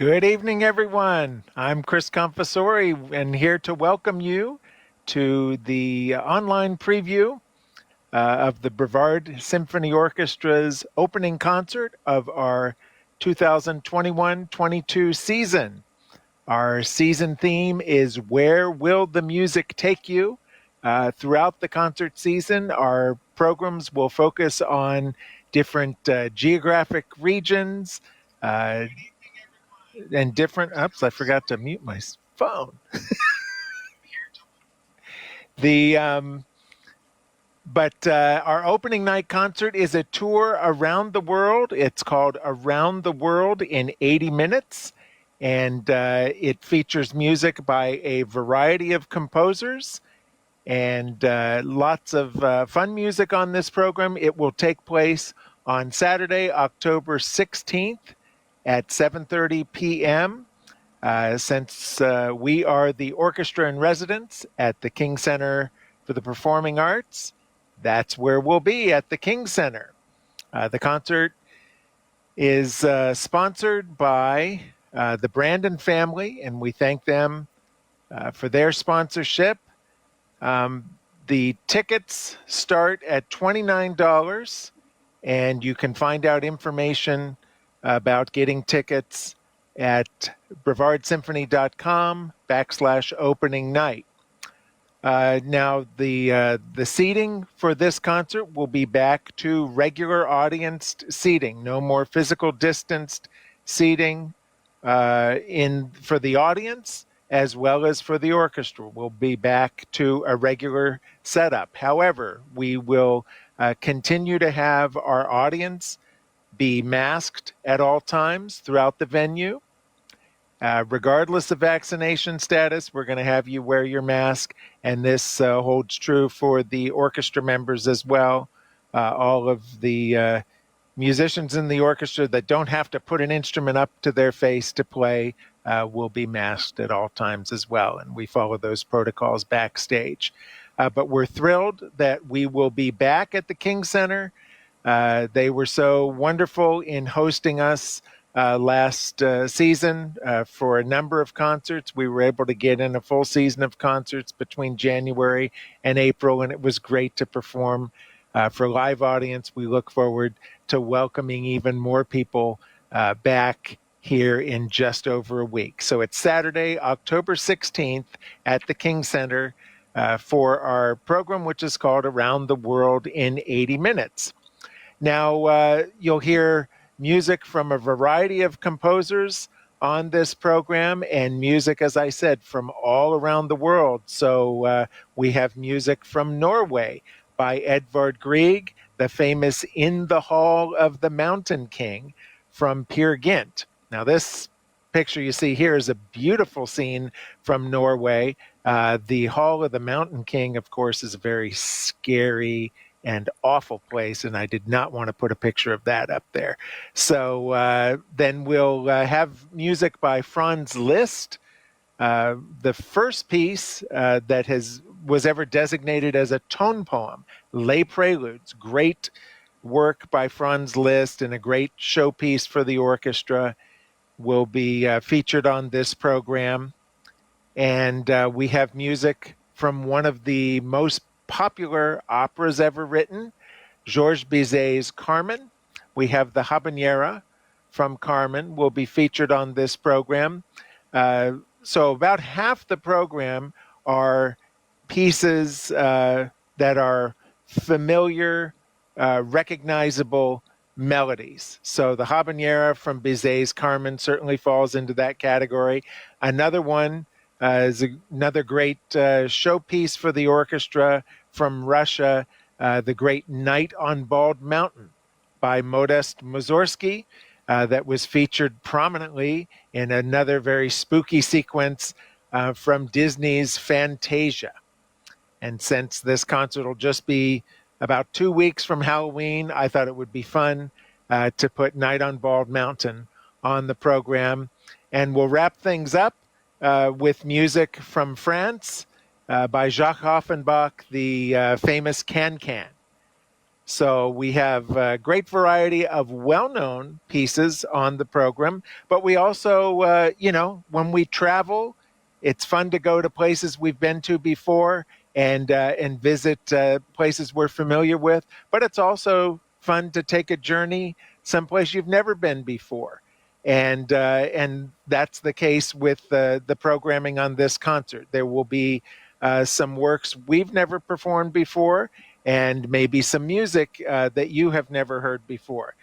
Good evening, everyone. I'm Chris Confessore and here to welcome you to the online preview of the Brevard Symphony Orchestra's opening concert of our 2021-22 season. Our season theme is Where Will the Music Take You? Throughout the concert season, our programs will focus on different geographic regions, uh, and different. Oops, I forgot to mute my phone. the But our opening night concert is a tour around the world. It's called Around the World in 80 Minutes, and it features music by a variety of composers and lots of fun music on this program. It will take place on Saturday, October 16th at 7:30 p.m. Since we are the orchestra in residence at the King Center for the Performing Arts, that's where we'll be, at the King Center. The concert is sponsored by the Brandon family, and we thank them for their sponsorship. The tickets start at $29, and you can find out information about getting tickets at brevardsymphony.com/opening night. Now, the seating for this concert will be back to regular audienced seating. No more physical distanced seating for the audience as well as for the orchestra. We'll be back to a regular setup. However, we will continue to have our audience be masked at all times throughout the venue. Regardless of vaccination status, we're going to have you wear your mask, and this holds true for the orchestra members as well. All of the musicians in the orchestra that don't have to put an instrument up to their face to play will be masked at all times as well, and we follow those protocols backstage. But we're thrilled that we will be back at the King Center. They were so wonderful in hosting us last season for a number of concerts. We were able to get in a full season of concerts between January and April, and it was great to perform for a live audience. We look forward to welcoming even more people back here in just over a week. So it's Saturday, October 16th at the King Center for our program, which is called Around the World in 80 Minutes. Now, you'll hear music from a variety of composers on this program, and music, as I said, from all around the world. So we have music from Norway by Edvard Grieg, the famous In the Hall of the Mountain King from Peer Gynt. Now, this picture you see here is a beautiful scene from Norway. The Hall of the Mountain King, of course, is a very scary and awful place, and I did not want to put a picture of that up there. So then we'll have music by Franz Liszt, the first piece that was ever designated as a tone poem, Les Preludes. Great work by Franz Liszt and a great showpiece for the orchestra, will be featured on this program. And we have music from one of the most popular operas ever written, Georges Bizet's Carmen. We have the Habanera from Carmen will be featured on this program. So about half the program are pieces that are familiar, recognizable melodies. So the Habanera from Bizet's Carmen certainly falls into that category. Another one is another great showpiece for the orchestra from Russia, the great Night on Bald Mountain by Modest Mussorgsky, that was featured prominently in another very spooky sequence from Disney's Fantasia. And since this concert will just be about 2 weeks from Halloween, I thought it would be fun to put Night on Bald Mountain on the program. And we'll wrap things up with music from France by Jacques Offenbach, the famous Can-Can. So we have a great variety of well-known pieces on the program, but we also, when we travel, it's fun to go to places we've been to before and visit places we're familiar with. But it's also fun to take a journey someplace you've never been before, and that's the case with the programming on this concert. There will be some works we've never performed before, and maybe some music that you have never heard before.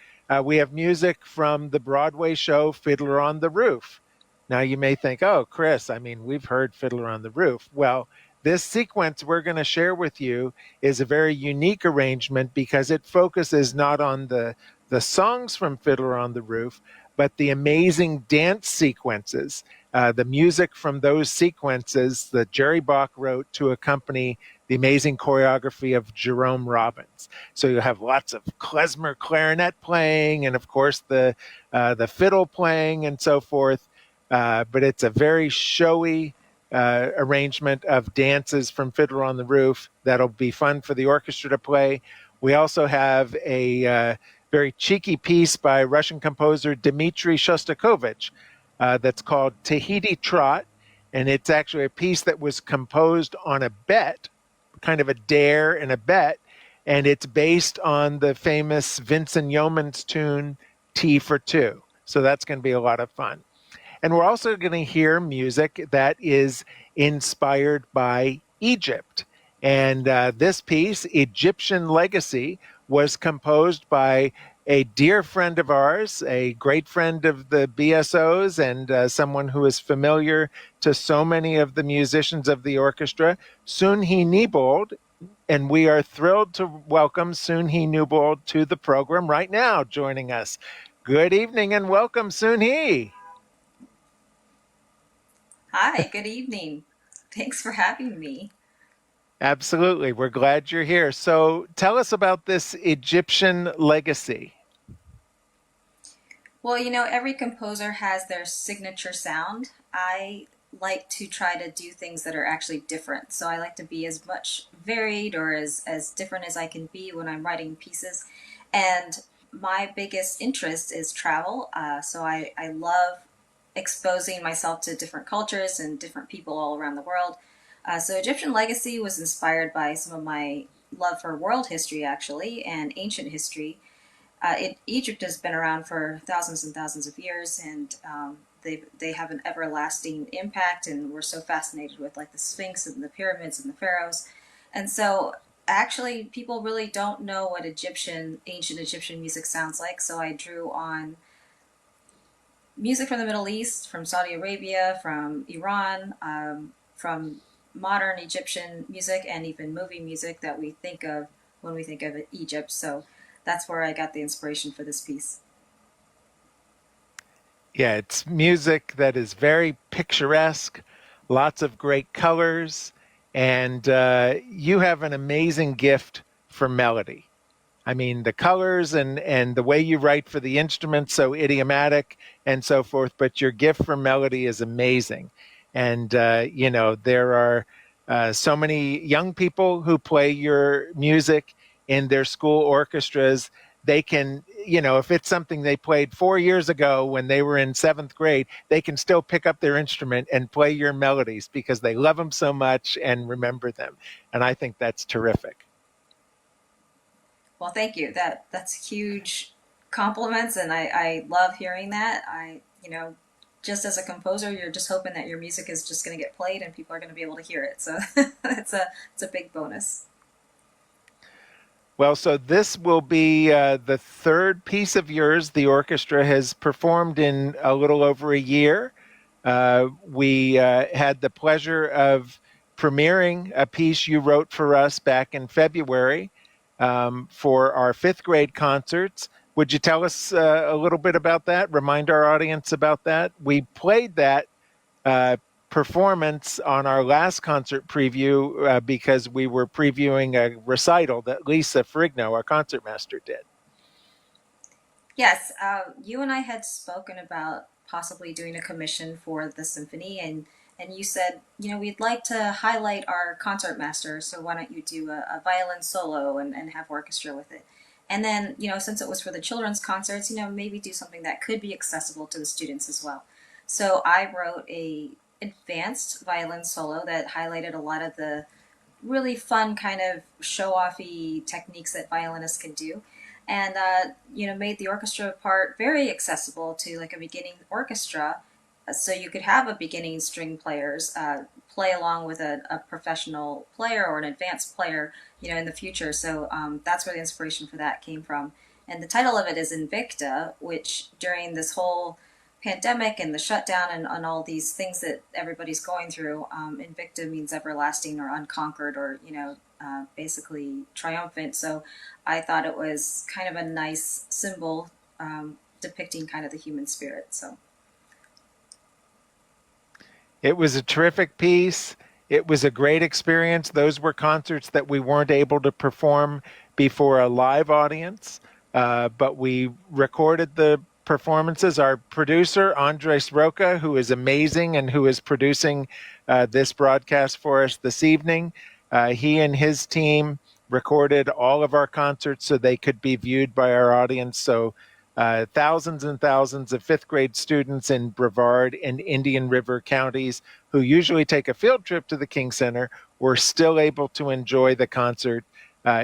We have music from the Broadway show Fiddler on the Roof. Now you may think, oh, Chris, I mean, we've heard Fiddler on the Roof. Well, this sequence we're going to share with you is a very unique arrangement because it focuses not on the songs from Fiddler on the Roof, but the amazing dance sequences, the music from those sequences that Jerry Bach wrote to accompany the amazing choreography of Jerome Robbins. So you have lots of klezmer clarinet playing, and of course the fiddle playing, and so forth. But it's a very showy arrangement of dances from Fiddler on the Roof that'll be fun for the orchestra to play. We also have a very cheeky piece by Russian composer Dmitri Shostakovich that's called Tahiti Trot, and it's actually a piece that was composed on a bet, kind of a dare and a bet, and it's based on the famous Vincent Yeoman's tune Tea for Two. So that's going to be a lot of fun. And we're also going to hear music that is inspired by Egypt. And this piece, Egyptian Legacy, was composed by a dear friend of ours, a great friend of the BSOs, and someone who is familiar to so many of the musicians of the orchestra, Soon Hee Newbold. And we are thrilled to welcome Soon Hee Newbold to the program right now, joining us. Good evening and welcome, Soon Hee. Hi, good evening. Thanks for having me. Absolutely. We're glad you're here. So tell us about this Egyptian legacy. Well, every composer has their signature sound. I like to try to do things that are actually different. So I like to be as much varied or as different as I can be when I'm writing pieces. And my biggest interest is travel. So I love exposing myself to different cultures and different people all around the world. So Egyptian Legacy was inspired by some of my love for world history, actually, and ancient history. Egypt has been around for thousands and thousands of years, and they have an everlasting impact. And we're so fascinated with like the Sphinx and the pyramids and the pharaohs, and so actually people really don't know what ancient Egyptian music sounds like. So I drew on music from the Middle East, from Saudi Arabia, from Iran, from modern Egyptian music, and even movie music that we think of when we think of Egypt. So that's where I got the inspiration for this piece. Yeah, it's music that is very picturesque, lots of great colors, and you have an amazing gift for melody. I mean, the colors and the way you write for the instruments, so idiomatic and so forth, but your gift for melody is amazing. And, there are so many young people who play your music in their school orchestras. They can, if it's something they played 4 years ago when they were in seventh grade, they can still pick up their instrument and play your melodies because they love them so much and remember them. And I think that's terrific. Well, thank you. That's huge compliments, and I love hearing that. Just as a composer, you're just hoping that your music is just going to get played and people are going to be able to hear it. So it's a big bonus. Well, so this will be the third piece of yours the orchestra has performed in a little over a year. We had the pleasure of premiering a piece you wrote for us back in February for our fifth grade concerts. Would you tell us a little bit about that? Remind our audience about that. We played that uh, performance on our last concert preview because we were previewing a recital that Lisa Frigno, our concertmaster, did. Yes, you and I had spoken about possibly doing a commission for the symphony, and you said, we'd like to highlight our concertmaster, so why don't you do a violin solo and have orchestra with it? And then, since it was for the children's concerts, maybe do something that could be accessible to the students as well. So I wrote a advanced violin solo that highlighted a lot of the really fun kind of show-offy techniques that violinists can do, and made the orchestra part very accessible to like a beginning orchestra, so you could have a beginning string players play along with a professional player or an advanced player, in the future. So that's where the inspiration for that came from. And the title of it is Invicta, which during this whole pandemic and the shutdown and all these things that everybody's going through, Invicta means everlasting or unconquered or, basically triumphant. So I thought it was kind of a nice symbol depicting kind of the human spirit. So It was a terrific piece. It was a great experience. Those were concerts that we weren't able to perform before a live audience, but we recorded the performances. Our producer, Andres Roca, who is amazing and who is producing this broadcast for us this evening, he and his team recorded all of our concerts so they could be viewed by our audience. So thousands and thousands of fifth grade students in Brevard and Indian River counties who usually take a field trip to the King Center were still able to enjoy the concert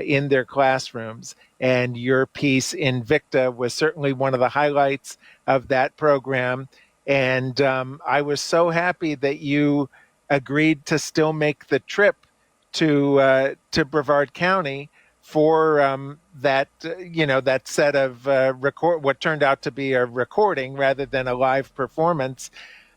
in their classrooms. And your piece, Invicta, was certainly one of the highlights of that program. And I was so happy that you agreed to still make the trip to Brevard County for that set of record what turned out to be a recording rather than a live performance,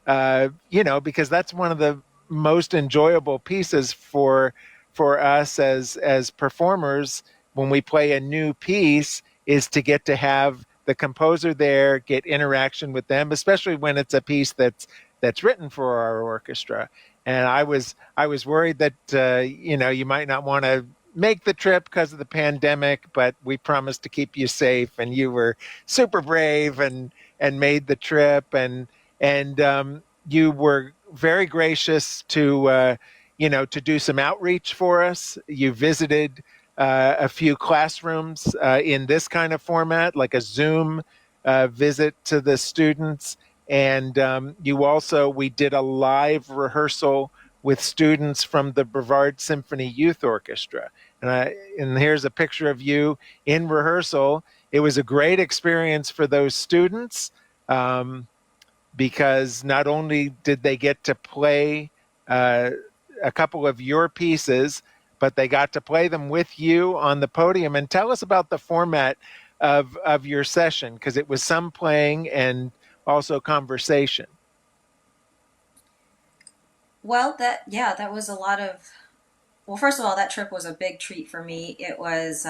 because that's one of the most enjoyable pieces for us as performers when we play a new piece, is to get to have the composer there, get interaction with them, especially when it's a piece that's written for our orchestra. And I was worried that you might not want to make the trip because of the pandemic, but we promised to keep you safe, and you were super brave and made the trip, and you were very gracious to do some outreach for us. You visited a few classrooms in this kind of format, like a Zoom visit to the students. And we did a live rehearsal with students from the Brevard Symphony Youth Orchestra. And here's a picture of you in rehearsal. It was a great experience for those students, because not only did they get to play uh, a couple of your pieces, but they got to play them with you on the podium. And tell us about the format of your session, because it was some playing and also conversation. well, that was a lot of. Well, first of all, that trip was a big treat for me. It was.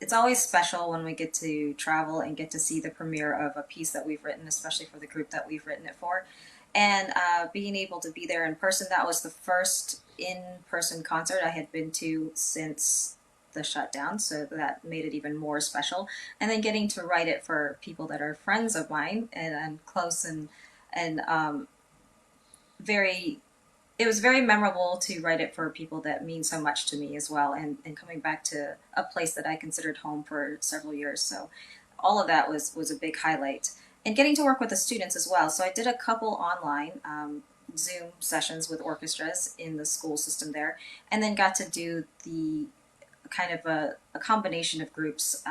It's always special when we get to travel and get to see the premiere of a piece that we've written, especially for the group that we've written it for. And being able to be there in person, that was the first in-person concert I had been to since the shutdown, so that made it even more special. And then getting to write it for people that are friends of mine and close, and very it was very memorable to write it for people that mean so much to me as well, and coming back to a place that I considered home for several years. So all of that was a big highlight. And getting to work with the students as well. So I did a couple online Zoom sessions with orchestras in the school system there, and then got to do the kind of a combination of groups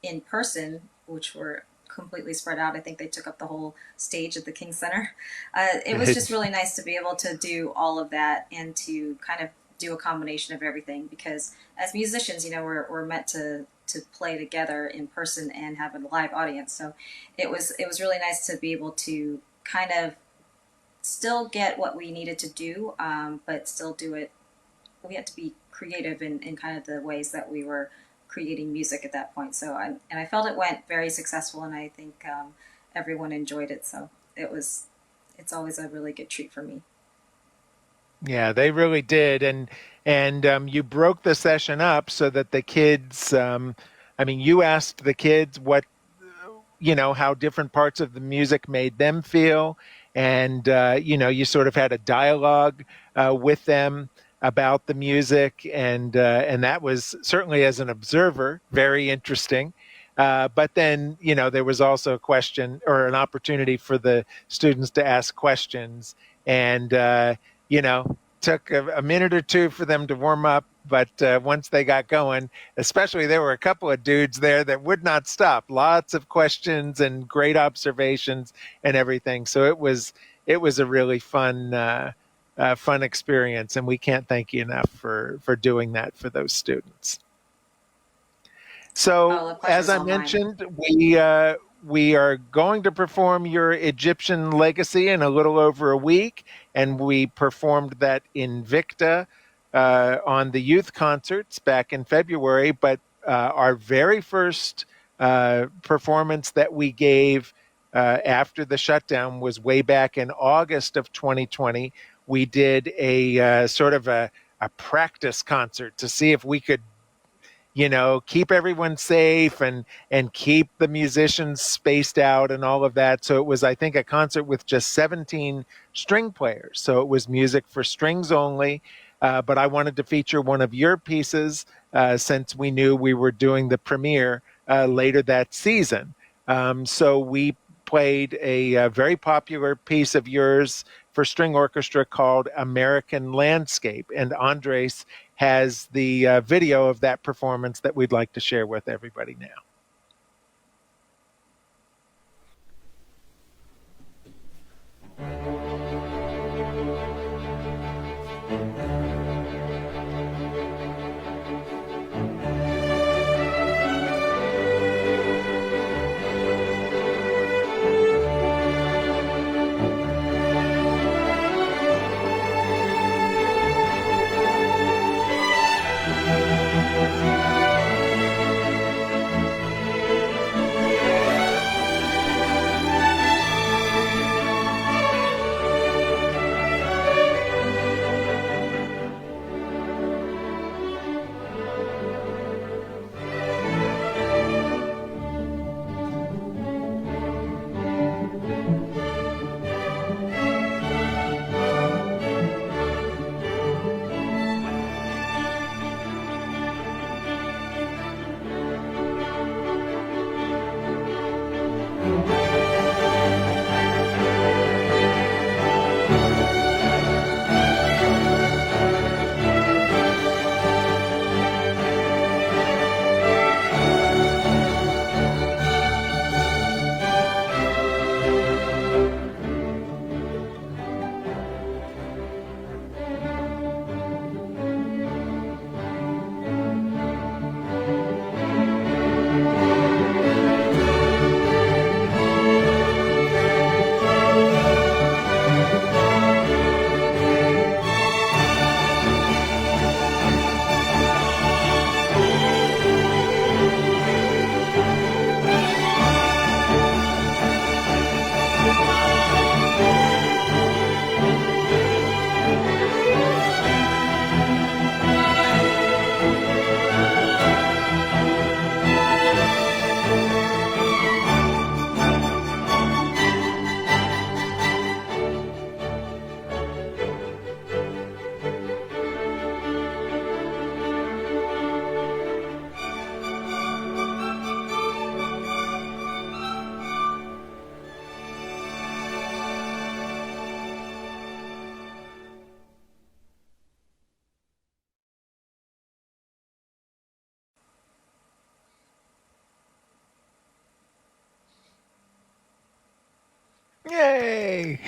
in person, which were completely spread out. I think they took up the whole stage at the King Center. It was just really nice to be able to do all of that and to kind of do a combination of everything, because as musicians, we're meant to play together in person and have a live audience. So it was really nice to be able to kind of still get what we needed to do, but still do it. We had to be creative in kind of the ways that we were creating music at that point. So I felt it went very successful, and I think everyone enjoyed it. So it's always a really good treat for me. Yeah, they really did, and you broke the session up so that the kids. You asked the kids how different parts of the music made them feel, and you sort of had a dialogue with them. about the music, and that was certainly as an observer very interesting. But then, there was also a question or an opportunity for the students to ask questions, and took a minute or two for them to warm up. But once they got going, especially there were a couple of dudes there that would not stop. Lots of questions and great observations and everything. So it was a really fun experience, and we can't thank you enough for doing that for those students. Oh, So, the as pleasure's I all mine. mentioned, we are going to perform your Egyptian Legacy in a little over a week, and we performed that in Victa on the youth concerts back in February. But our very first performance that we gave after the shutdown was way back in August of 2020. We did a sort of a practice concert to see if we could keep everyone safe and keep the musicians spaced out and all of that. So it was, I think, a concert with just 17 string players. So it was music for strings only. But I wanted to feature one of your pieces since we knew we were doing the premiere later that season. So we played a very popular piece of yours for string orchestra called American Landscape. And Andres has the video of that performance that we'd like to share with everybody now. Yay!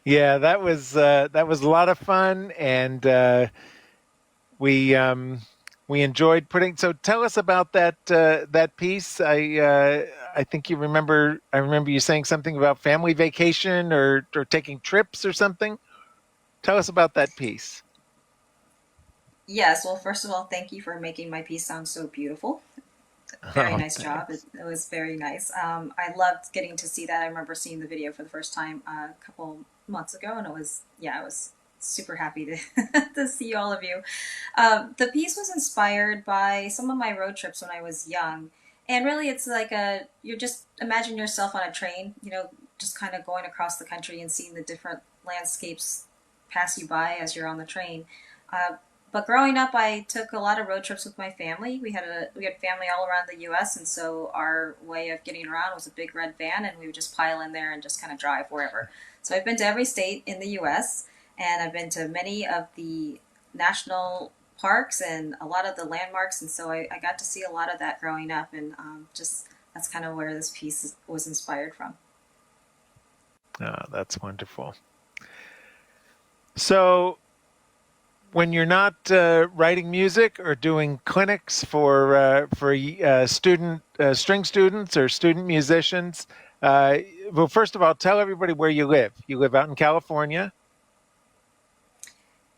Yeah, that was a lot of fun, and we we enjoyed putting. So tell us about that piece. I think you remember. I remember you saying something about family vacation or taking trips or something. Tell us about that piece. Yes, well, first of all, thank you for making my piece sound so beautiful. Very Oh, nice job. It, thanks. it was very nice. I loved getting to see that. I remember seeing the video for the first time a couple months ago, and it was, yeah, I was super happy to, to see all of you. The piece was inspired by some of my road trips when I was young. And really, it's like you're just imagine yourself on a train, just kind of going across the country and seeing the different landscapes pass you by as you're on the train. But growing up, I took a lot of road trips with my family. We had family all around the U.S., and so our way of getting around was a big red van, and we would just pile in there and just kind of drive wherever. So I've been to every state in the U.S., and I've been to many of the national parks and a lot of the landmarks, and so I got to see a lot of that growing up, and just that's kind of where this piece was inspired from. Oh, that's wonderful. So, when you're not writing music or doing clinics for student string students or student musicians, well, first of all, tell everybody where you live. You live out in California,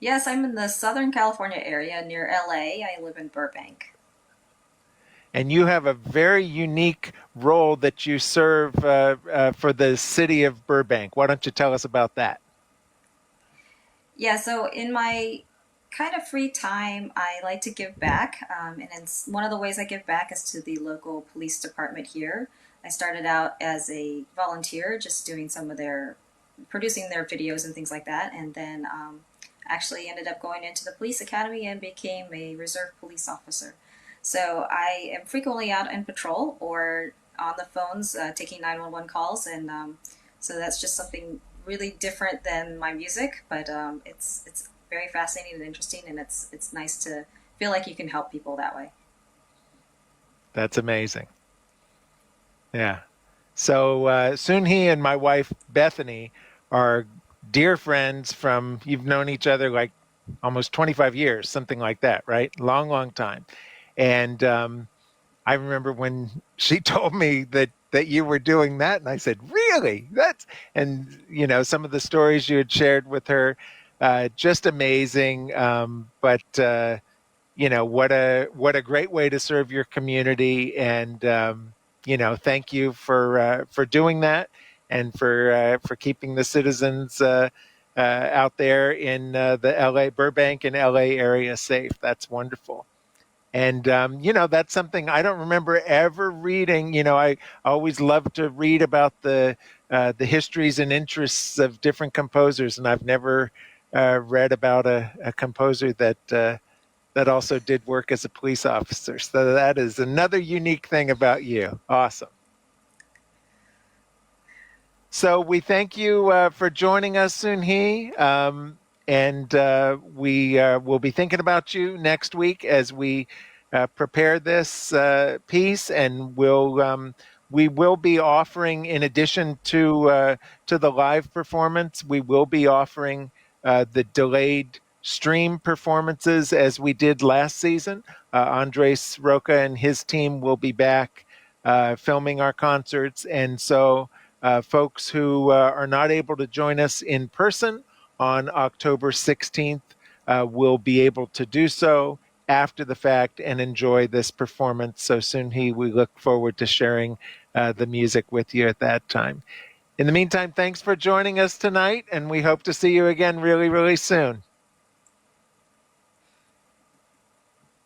Yes, I'm in the Southern California area near LA. I live in Burbank. and you have a very unique role that you serve for the city of Burbank. Why don't you tell us about that? Yeah, so in my kind of free time, I like to give back. And it's, one of the ways I give back is to the local police department here. I started out as a volunteer, just doing some of their, producing their videos and things like that. And then actually ended up going into the police academy and became a reserve police officer. So I am frequently out in patrol or on the phones taking 911 calls. And so that's just something really different than my music, but it's very fascinating and interesting, and it's nice to feel like you can help people that way. That's amazing. Yeah. So Soon Hee and my wife Bethany are dear friends from you've known each other like almost 25 years, something like that, right? Long, long time. And I remember when she told me that you were doing that, and I said, "Really? That's..." And some of the stories you had shared with her, just amazing. But what a great way to serve your community, and thank you for doing that, and for keeping the citizens out there in the LA Burbank and LA area safe. That's wonderful. And that's something I don't remember ever reading. I always love to read about the histories and interests of different composers, and I've never read about a composer that also did work as a police officer. So that is another unique thing about you. Awesome. So we thank you for joining us, Soon Hee. And we will be thinking about you next week as we prepare this piece, and we will be offering, in addition to the live performance, we will be offering the delayed stream performances as we did last season. Andres Roca and his team will be back filming our concerts, and so folks who are not able to join us in person on October 16th will be able to do so after the fact and enjoy this performance. So Soon Hee, we look forward to sharing the music with you at that time. In the meantime, thanks for joining us tonight, and we hope to see you again really, really soon.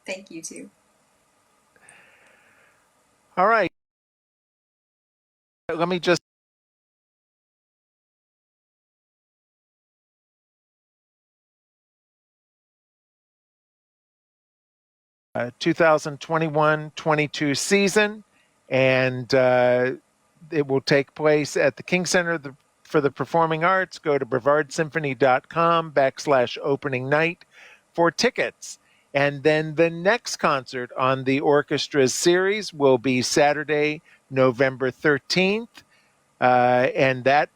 Thank you too. All right. Let me just 2021-22 season, and it will take place at the King Center for the Performing Arts. Go to brevardsymphony.com/opening night for tickets. And then the next concert on the orchestra's series will be Saturday, November 13th. And that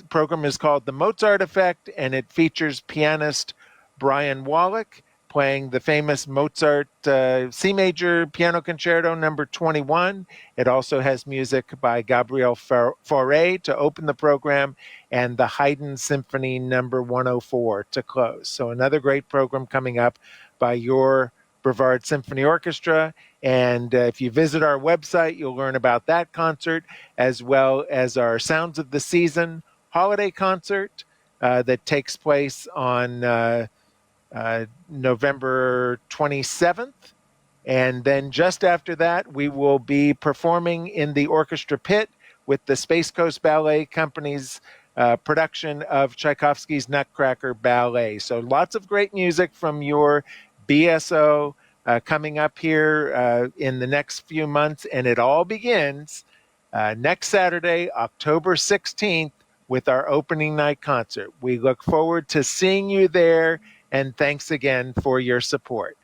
program is called The Mozart Effect, and it features pianist Bryan Wallick playing the famous Mozart C major piano concerto number 21. It also has music by Gabriel Fauré to open the program, and the Haydn Symphony number 104 to close. So another great program coming up by your Brevard Symphony Orchestra. And if you visit our website, you'll learn about that concert, as well as our Sounds of the Season holiday concert that takes place on November 27th. And then just after that, we will be performing in the orchestra pit with the Space Coast Ballet Company's production of Tchaikovsky's Nutcracker Ballet. So lots of great music from your BSO coming up here in the next few months, and it all begins next Saturday, October 16th, with our opening night concert. We look forward to seeing you there, and thanks again for your support.